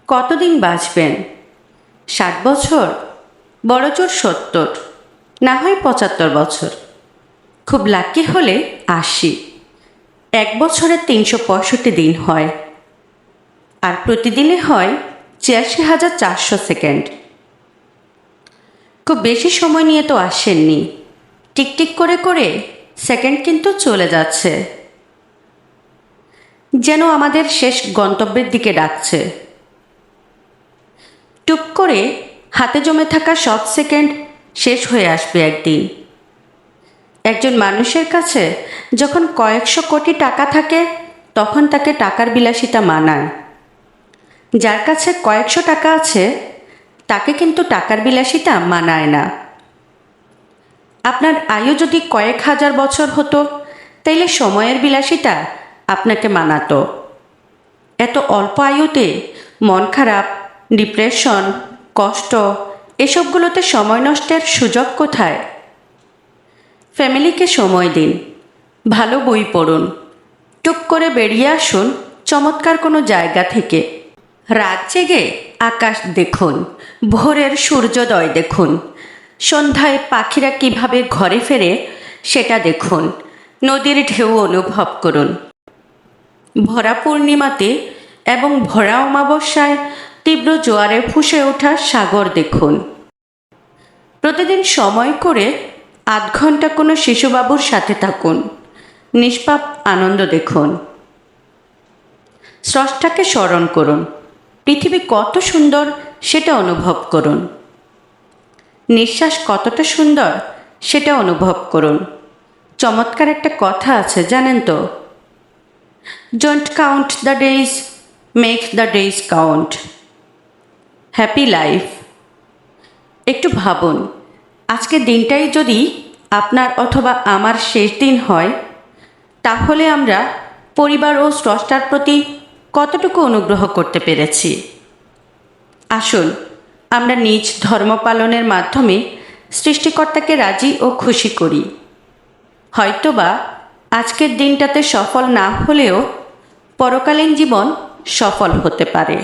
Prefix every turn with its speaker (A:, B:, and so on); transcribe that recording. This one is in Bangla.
A: কতদিন বাঁচবেন? 60 বছর, বড়জোর 70, না হয় 75 বছর, খুব লাকি হলে 80। 1 বছরে 365 দিন হয়, আর প্রতিদিনে হয় ৮৪,৪০০ সেকেন্ড। খুব বেশি সময় নিয়ে তো আসেননি, টিকটিক করে করে সেকেন্ড কিন্তু চলে যাচ্ছে, যেন আমাদের শেষ গন্তব্যের দিকে ডাকছে। টুপ করে হাতে জমে থাকা সব সেকেন্ড শেষ হয়ে আসবে একদিন। একজন মানুষের কাছে যখন কয়েকশো কোটি টাকা থাকে, তখন তাকে টাকার বিলাসিতা মানায়। যার কাছে কয়েকশো টাকা আছে, তাকে কিন্তু টাকার বিলাসিতা মানায় না। আপনার আয়ু যদি কয়েক হাজার বছর হতো, তাইলে সময়ের বিলাসিতা আপনাকে মানাতো। এত অল্প আয়ুতে মন খারাপ, ডিপ্রেশন, কষ্ট, এসবগুলোতে সময় নষ্টের সুযোগ কোথায়? ফ্যামিলিকে সময় দিন, ভালো বই পড়ুন, টুক করে বেরিয়ে আসুন চমৎকার কোনো জায়গা থেকে। রাত জেগে আকাশ দেখুন, ভোরের সূর্যোদয় দেখুন, সন্ধ্যায় পাখিরা কিভাবে ঘরে ফেরে সেটা দেখুন, নদীর ঢেউ অনুভব করুন। ভরা পূর্ণিমাতে এবং ভরা অমাবস্যায় তীব্র জোয়ারে ফুঁসে ওঠা সাগর দেখুন। প্রতিদিন সময় করে ৮ ঘন্টা কোনো শিশুবাবুর সাথে থাকুন, নিষ্পাপ আনন্দ দেখুন। স্রষ্টাকে স্মরণ করুন, পৃথিবী কত সুন্দর সেটা অনুভব করুন। নিঃশ্বাস কতটা সুন্দর সেটা অনুভব করুন। চমৎকার একটা কথা আছে, জানেন তো? Don't count the days, make the days count. Happy life. একটু ভাবুন, আজকের দিনটাই যদি আপনার অথবা আমার শেষ দিন হয়, তাহলে আমরা পরিবার ও স্রষ্টার প্রতি কতটুকু অনুগ্রহ করতে পেরেছি। আসুন আমরা নিজ ধর্ম পালনের মাধ্যমে সৃষ্টিকর্তাকে রাজি ও খুশি করি। হয়তোবা আজকের দিনটাতে সফল না হলেও পরকালীন জীবন সফল হতে পারে।